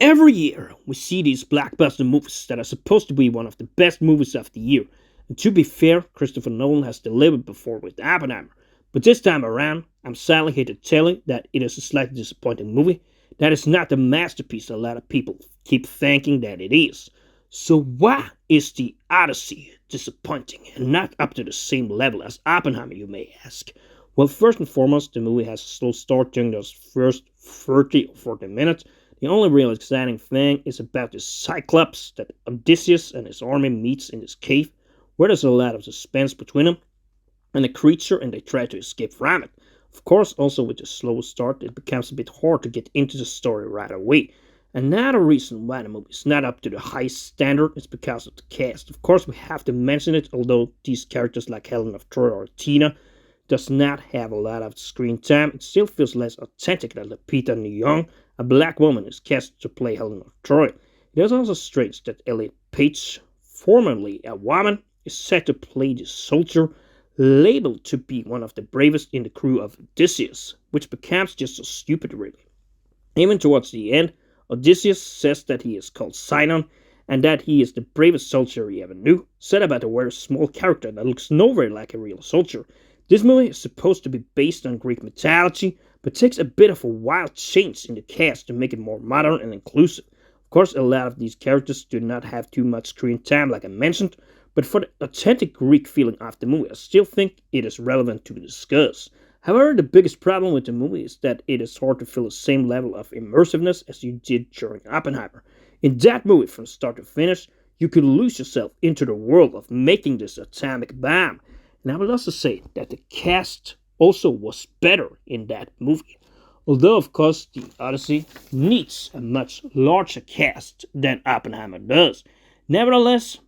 Every year, we see these blockbuster movies that are supposed to be one of the best movies of the year. And to be fair, Christopher Nolan has delivered before with Oppenheimer. But this time around, I'm sadly here to tell you that it is a slightly disappointing movie. That is not the masterpiece a lot of people keep thinking that it is. So why is the Odyssey disappointing and not up to the same level as Oppenheimer, you may ask? Well, first and foremost, the movie has a slow start during those first 30 or 40 minutes. The only real exciting thing is about the Cyclops that Odysseus and his army meets in this cave, where there's a lot of suspense between them and the creature, and they try to escape from it. Of course, also with the slow start, it becomes a bit hard to get into the story right away. Another reason why the movie is not up to the highest standard is because of the cast. Of course, we have to mention it, although these characters like Helen of Troy or Athena does not have a lot of screen time, it still feels less authentic than Lupita Nyong'o, a black woman, is cast to play Helen of Troy. It is also strange that Elliot Page, formerly a woman, is set to play the soldier labeled to be one of the bravest in the crew of Odysseus, which becomes just so stupid really. Even towards the end, Odysseus says that he is called Sinon and that he is the bravest soldier he ever knew, said about a very small character that looks nowhere like a real soldier. This movie is supposed to be based on Greek mythology, but takes a bit of a wild change in the cast to make it more modern and inclusive. Of course, a lot of these characters do not have too much screen time, like I mentioned, but for the authentic Greek feeling of the movie, I still think it is relevant to discuss. However, the biggest problem with the movie is that it is hard to feel the same level of immersiveness as you did during Oppenheimer. In that movie, from start to finish, you could lose yourself into the world of making this atomic bomb. And I will also say that the cast also was better in that movie. Although, of course, the Odyssey needs a much larger cast than Oppenheimer does. Nevertheless,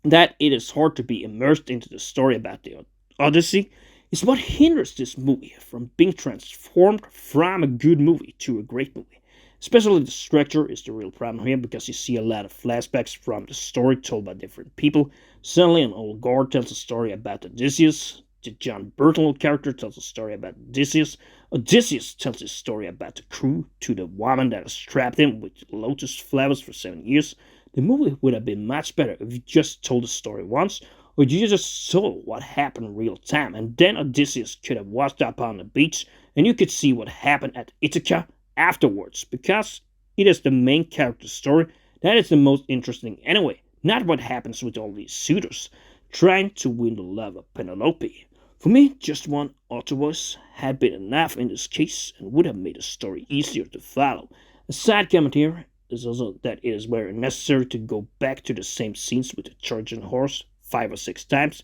that it is hard to be immersed into the story about the Odyssey is what hinders this movie from being transformed from a good movie to a great movie. Especially the structure is the real problem here because you see a lot of flashbacks from the story told by different people. Suddenly, an old guard tells a story about Odysseus. The John Berthold character tells a story about Odysseus. Odysseus tells his story about the crew to the woman that has trapped him with lotus flowers for 7 years. The movie would have been much better if you just told the story once, or you just saw what happened in real time, and then Odysseus could have washed up on the beach, and you could see what happened at Ithaca afterwards, because it is the main character story that is the most interesting anyway, not what happens with all these suitors trying to win the love of Penelope. For me, just one auto voice had been enough in this case and would have made the story easier to follow. A side comment here is also that it is very necessary to go back to the same scenes with the Trojan horse 5 or 6 times.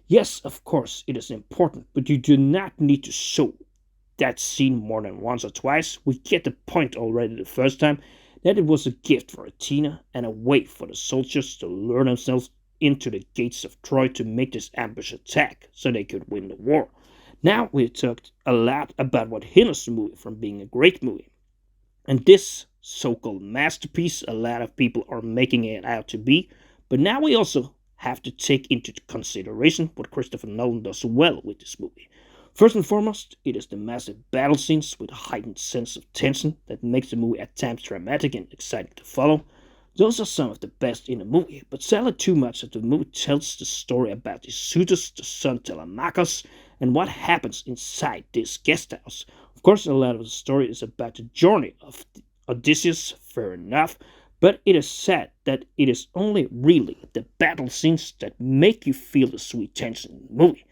Yes, of course, it is important, but you do not need to show that scene more than once or twice. We get the point already the first time that it was a gift for Athena and a way for the soldiers to lure themselves into the gates of Troy to make this ambush attack so they could win the war. Now we talked a lot about what hinders the movie from being a great movie. And this so-called masterpiece, a lot of people are making it out to be, but now we also have to take into consideration what Christopher Nolan does well with this movie. First and foremost, it is the massive battle scenes with a heightened sense of tension that makes the movie at times dramatic and exciting to follow. Those are some of the best in the movie, but sadly too much of the movie tells the story about the suitors, the son Telemachus, and what happens inside this guest house. Of course, a lot of the story is about the journey of Odysseus, fair enough, but it is sad that it is only really the battle scenes that make you feel the sweet tension in the movie.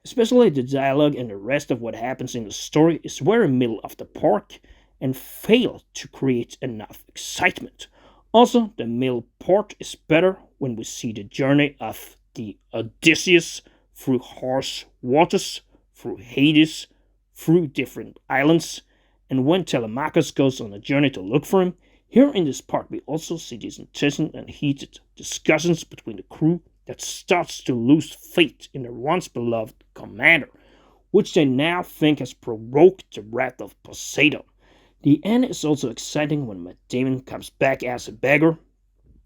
Especially the dialogue and the rest of what happens in the story is very middle of the park and fail to create enough excitement. Also, the middle part is better when we see the journey of the Odysseus through harsh waters, through Hades, through different islands, and when Telemachus goes on a journey to look for him. Here in this part we also see these intense and heated discussions between the crew that starts to lose faith in their once beloved commander, which they now think has provoked the wrath of Poseidon. The end is also exciting when Matt Damon comes back as a beggar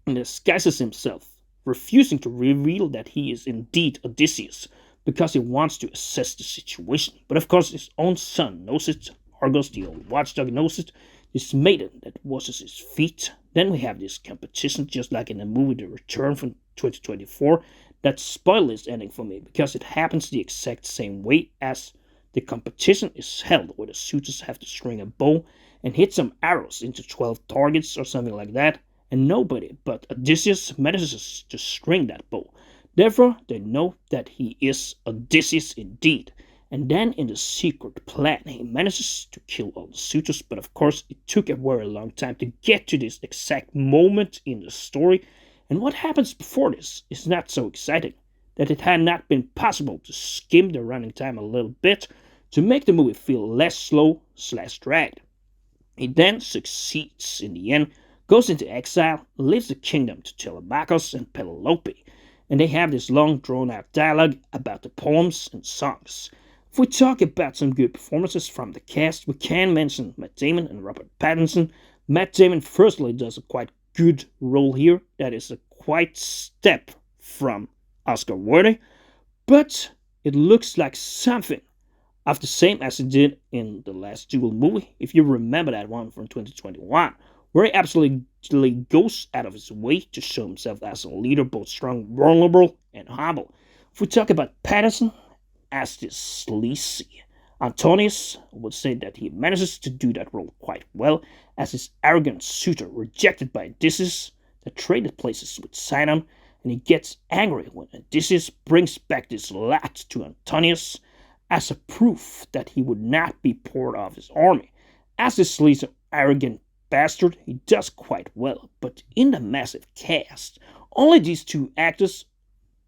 and disguises himself, refusing to reveal that he is indeed Odysseus because he wants to assess the situation. But of course his own son knows it, Argos, the old watchdog, knows it. this maiden that washes his feet. Then we have this competition, just like in the movie The Return from 2024. That spoiled this ending for me because it happens the exact same way as the competition is held, where the suitors have to string a bow and hit some arrows into 12 targets or something like that, and nobody but Odysseus manages to string that bow. Therefore, they know that he is Odysseus indeed. And then, in the secret plan, he manages to kill all the suitors, but of course, it took a very long time to get to this exact moment in the story. And what happens before this is not so exciting. That it had not been possible to skim the running time a little bit to make the movie feel less slow slash dragged. He then succeeds in the end, goes into exile, leaves the kingdom to Telemachus and Penelope, and they have this long drawn out dialogue about the poems and songs. If we talk about some good performances from the cast, we can mention Matt Damon and Robert Pattinson. Matt Damon firstly does a quite good role here, that is a quite step from Oscar worthy, but it looks like something of the same as it did in the last Duel movie, if you remember that one from 2021, where he absolutely goes out of his way to show himself as a leader, both strong, vulnerable, and humble. If we talk about Patterson as this sleazy Antonius, would say that he manages to do that role quite well as his arrogant suitor rejected by Odysseus that traded places with Sidon, and he gets angry when Odysseus brings back this lad to Antonius as a proof that he would not be part of his army. As this sleazy, arrogant bastard, he does quite well, but in the massive cast, only these two actors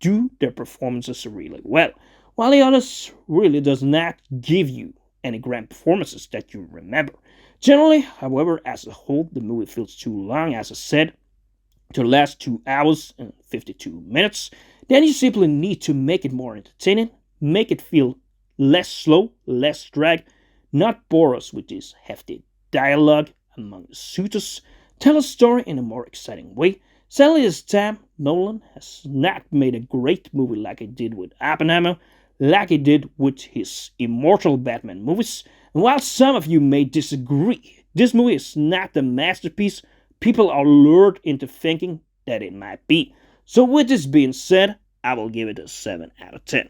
do their performances really well, while the others really does not give you any grand performances that you remember. Generally, however, as a whole, the movie feels too long, as I said, to last 2 hours and 52 minutes. Then you simply need to make it more entertaining, make it feel less slow, less drag, not bore us with this hefty dialogue among the suitors, tell a story in a more exciting way. Sadly, this time, Nolan has not made a great movie like he did with Oppenheimer, like he did with his immortal Batman movies. And while some of you may disagree, this movie is not the masterpiece people are lured into thinking that it might be. So with this being said, I will give it a 7 out of 10.